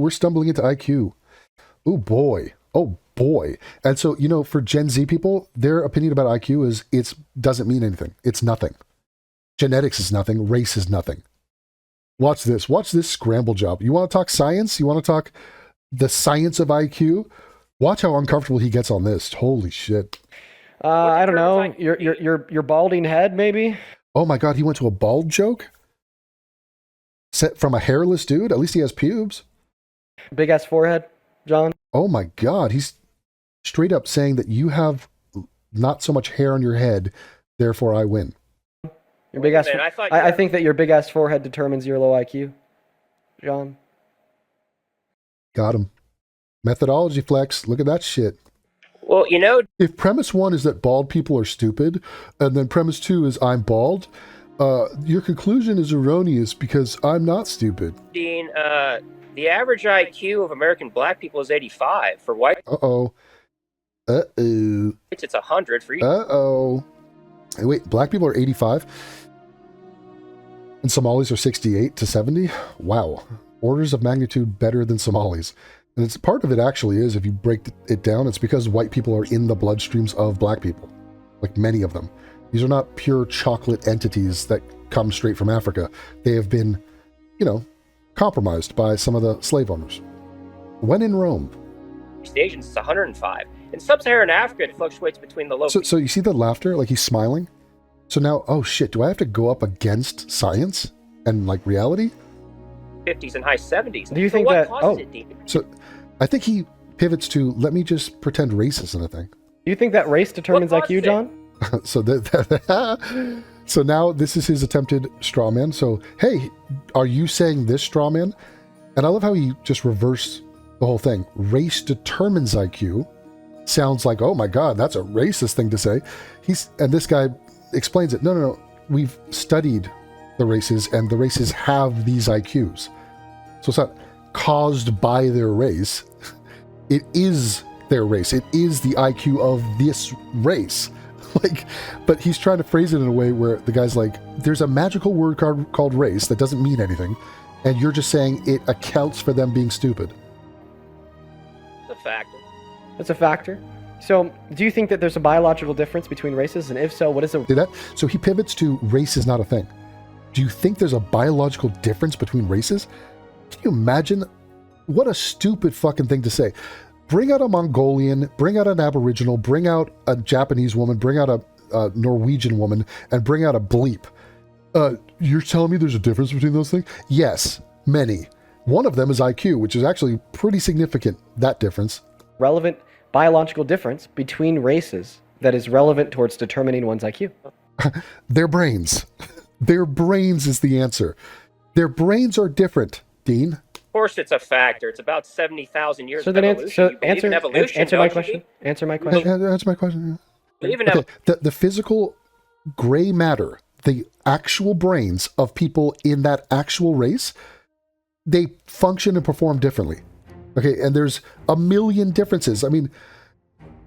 we're stumbling into IQ. Oh boy. Oh boy. And so, for Gen Z people, their opinion about IQ is it doesn't mean anything. It's nothing. Genetics is nothing. Race is nothing. Watch this. Watch this scramble job. You want to talk science? You want to talk the science of IQ? Watch how uncomfortable he gets on this. Holy shit. I don't know. Your balding head, maybe? Oh my God, he went to a bald joke? Set from a hairless dude? At least he has pubes. Big ass forehead, John. Oh my God, he's straight up saying that you have not so much hair on your head, therefore I win. Your big ass. I think that your big ass forehead determines your low IQ, John. Got him. Methodology flex. Look at that shit. Well, if premise 1 is that bald people are stupid, and then premise 2 is I'm bald, your conclusion is erroneous because I'm not stupid. Dean, the average IQ of American black people is 85. For white, it's 100 for you. Hey, wait, black people are 85? And Somalis are 68 to 70? Wow. Orders of magnitude better than Somalis. And it's part of it actually is, if you break it down, it's because white people are in the bloodstreams of black people. Like many of them. These are not pure chocolate entities that come straight from Africa. They have been, compromised by some of the slave owners. When in Rome. East Asians, it's 105. In sub-Saharan Africa, it fluctuates between the low... So you see the laughter? Like he's smiling? So now, oh shit, do I have to go up against science and reality? 50s and high 70s. Do you think that... So I think he pivots to, let me just pretend race isn't a thing. Do you think that race determines IQ, John? So now this is his attempted straw man. So, hey, are you saying this straw man? And I love how he just reversed the whole thing. Race determines IQ. Sounds like, oh my God, that's a racist thing to say. And this guy explains it. No. We've studied the races, and the races have these IQs. So it's not caused by their race. It is their race. It is the IQ of this race. But he's trying to phrase it in a way where the guy's like, there's a magical word called race that doesn't mean anything, and you're just saying it accounts for them being stupid. It's a factor. It's a factor. So, do you think that there's a biological difference between races? And if so, what is it? See that? So he pivots to race is not a thing. Do you think there's a biological difference between races? Can you imagine? What a stupid fucking thing to say. Bring out a Mongolian, bring out an Aboriginal, bring out a Japanese woman, bring out a Norwegian woman, and bring out a bleep. You're telling me there's a difference between those things? Yes, many. One of them is IQ, which is actually pretty significant, that difference. Relevant biological difference between races that is relevant towards determining one's IQ. Their brains. Their brains is the answer. Their brains are different, Dean. Of course it's a factor. It's about 70,000 years of evolution. So answer my question. Answer my question. Answer my question. Okay. The physical gray matter, the actual brains of people in that actual race, they function and perform differently. Okay, and there's a million differences. I mean,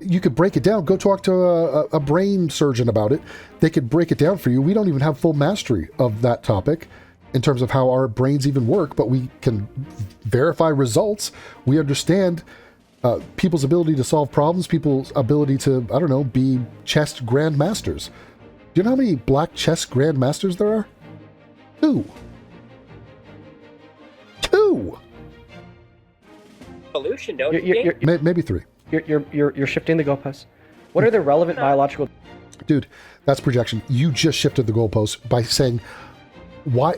you could break it down. Go talk to a brain surgeon about it. They could break it down for you. We don't even have full mastery of that topic in terms of how our brains even work, but we can verify results. We understand people's ability to solve problems, people's ability to, I don't know, be chess grandmasters. Do you know how many black chess grandmasters there are? Two. Evolution, don't you think? Maybe 3. You're shifting the goalposts. What are the relevant biological... Dude, that's projection. You just shifted the goalposts by saying, why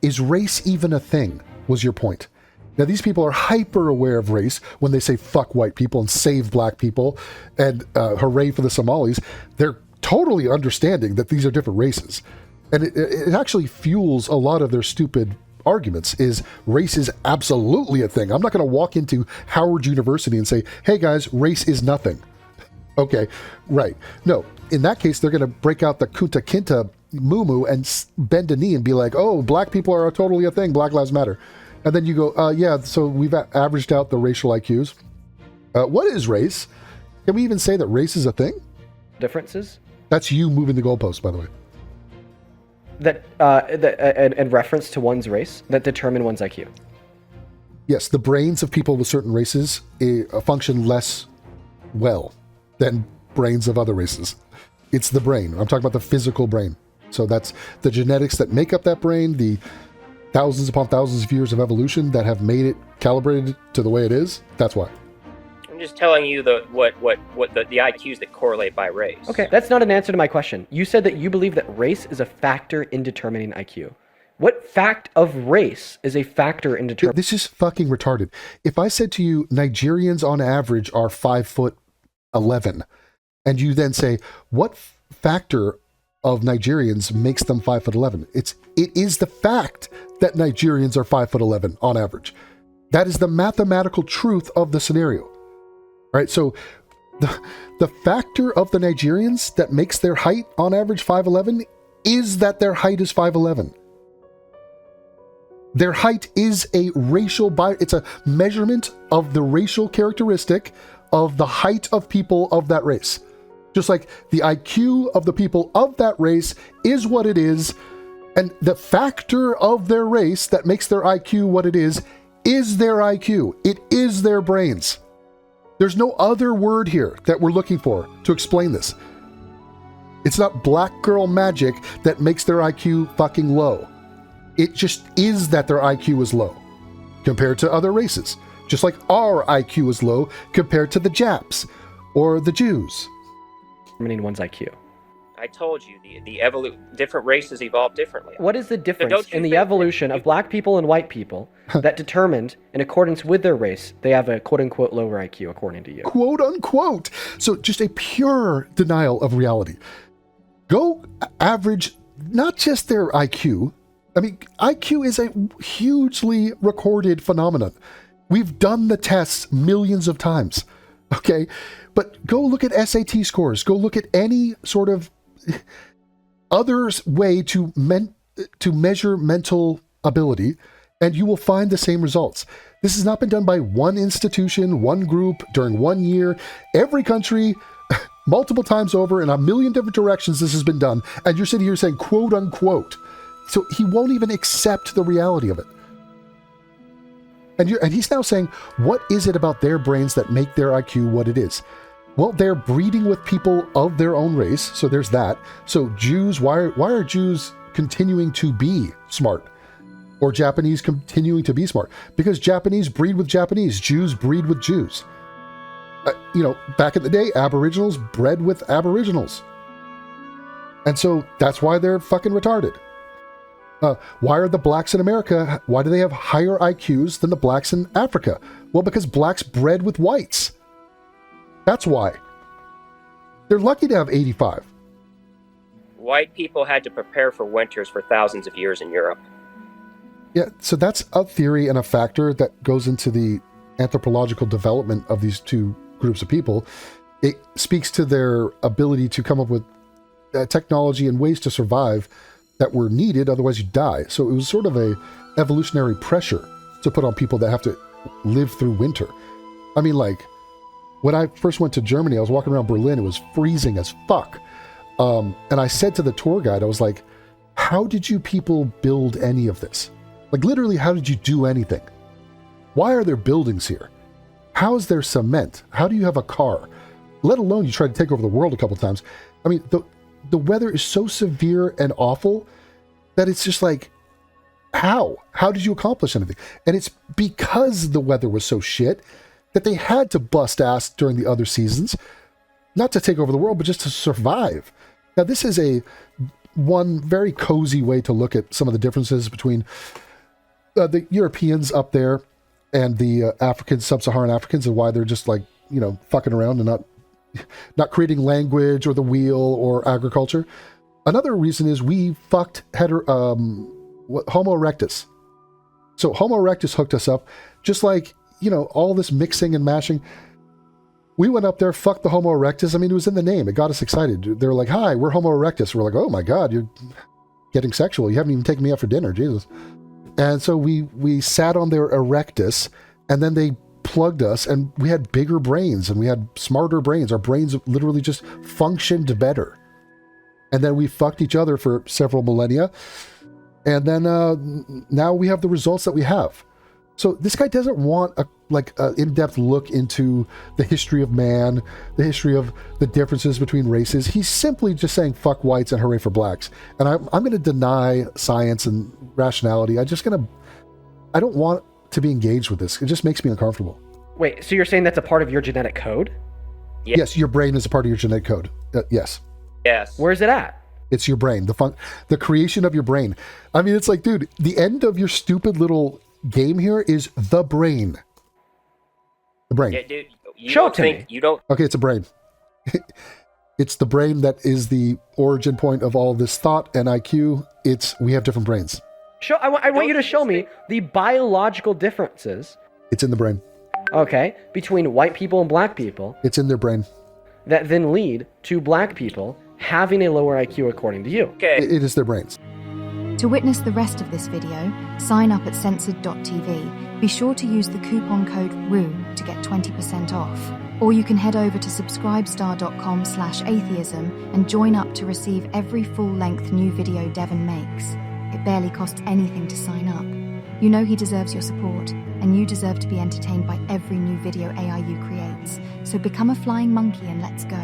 is race even a thing, was your point. Now, these people are hyper aware of race when they say fuck white people and save black people and hooray for the Somalis. They're totally understanding that these are different races. And it actually fuels a lot of their stupid arguments, is race is absolutely a thing. I'm not going to walk into Howard University and say, hey guys, race is nothing. Okay, right. No, in that case, they're going to break out the Kunta Kinte moo and bend a knee and be like, oh, black people are totally a thing, Black Lives Matter. And then you go, yeah, so we've averaged out the racial IQs. What is race? Can we even say that race is a thing? Differences? That's you moving the goalpost, by the way. That in reference to one's race that determine one's IQ. Yes, the brains of people with certain races function less well than brains of other races. It's the brain. I'm talking about the physical brain. So that's the genetics that make up that brain, the thousands upon thousands of years of evolution that have made it calibrated to the way it is. That's why. I'm just telling you the IQs that correlate by race. Okay, that's not an answer to my question. You said that you believe that race is a factor in determining IQ. What fact of race is a factor in determining? This is fucking retarded. If I said to you, Nigerians on average are 5'11", and you then say, what factor of Nigerians makes them 5'11"? It is the fact that Nigerians are 5'11" on average. That is the mathematical truth of the scenario. All right, so the factor of the Nigerians that makes their height on average 5'11" is that their height is 5'11". Their height is a it's a measurement of the racial characteristic of the height of people of that race. Just like the IQ of the people of that race is what it is, and the factor of their race that makes their IQ what it is their IQ. It is their brains. There's no other word here that we're looking for to explain this. It's not black girl magic that makes their IQ fucking low. It just is that their IQ is low compared to other races. Just like our IQ is low compared to the Japs or the Jews. Determining one's IQ. I told you, different races evolve differently. What is the difference in the evolution of black people and white people that determined, in accordance with their race, they have a quote-unquote lower IQ, according to you? Quote-unquote. So just a pure denial of reality. Go average not just their IQ. I mean, IQ is a hugely recorded phenomenon. We've done the tests millions of times, okay? But go look at SAT scores. Go look at any sort of other way to measure mental ability, and you will find the same results. This has not been done by one institution, one group, during 1 year. Every country, multiple times over, in a million different directions this has been done, and you're sitting here saying quote-unquote. So he won't even accept the reality of it. And he's now saying, what is it about their brains that make their IQ what it is? Well, they're breeding with people of their own race, so there's that. So Jews, why are Jews continuing to be smart? Or Japanese continuing to be smart? Because Japanese breed with Japanese, Jews breed with Jews. Back in the day, Aboriginals bred with Aboriginals. And so that's why they're fucking retarded. Why are the blacks in America, why do they have higher IQs than the blacks in Africa? Well, because blacks bred with whites. That's why. They're lucky to have 85. White people had to prepare for winters for thousands of years in Europe. Yeah, so that's a theory and a factor that goes into the anthropological development of these two groups of people. It speaks to their ability to come up with technology and ways to survive that were needed, otherwise you die. So it was sort of a evolutionary pressure to put on people that have to live through winter. I mean, like, when I first went to Germany, I was walking around Berlin, it was freezing as fuck. And I said to the tour guide, I was like, how did you people build any of this? Like, literally, how did you do anything? Why are there buildings here? How is there cement? How do you have a car? Let alone you tried to take over the world a couple times. I mean, the weather is so severe and awful that it's just like, how did you accomplish anything? And it's because the weather was so shit that they had to bust ass during the other seasons, not to take over the world, but just to survive. Now, this is one very cozy way to look at some of the differences between the Europeans up there and the Africans, sub-Saharan Africans, and why they're just like, fucking around and not creating language or the wheel or agriculture. Another reason is we fucked Homo erectus. So Homo erectus hooked us up, just like, all this mixing and mashing. We went up there, fucked the Homo erectus. I mean, it was in the name. It got us excited. They were like, hi, we're Homo erectus. We're like, oh my God, you're getting sexual. You haven't even taken me out for dinner, Jesus. And so we sat on their erectus, and then they plugged us, and we had bigger brains and we had smarter brains. Our brains literally just functioned better. And then we fucked each other for several millennia. And then now we have the results that we have. So this guy doesn't want a in-depth look into the history of man, the history of the differences between races. He's simply just saying fuck whites and hooray for blacks. And I'm going to deny science and rationality. I don't want to be engaged with this. It just makes me uncomfortable. Wait, so you're saying that's a part of your genetic code? Yes, your brain is a part of your genetic code. Yes. Yes. Where's it at? It's your brain, the creation of your brain. I mean, it's like, dude, the end of your stupid little game here is the brain. The brain. Yeah, dude, Show it to me. You don't. Okay, it's a brain. It's the brain that is the origin point of all this thought and IQ. We have different brains. I want you to show me the biological differences. It's in the brain. Okay, between white people and black people. It's in their brain. That then lead to black people having a lower IQ according to you. Okay. It is their brains. To witness the rest of this video, sign up at censored.tv. Be sure to use the coupon code ROOM to get 20% off. Or you can head over to subscribestar.com/atheism and join up to receive every full-length new video Devon makes. It barely costs anything to sign up. You know he deserves your support, and you deserve to be entertained by every new video AIU creates. So become a flying monkey and let's go.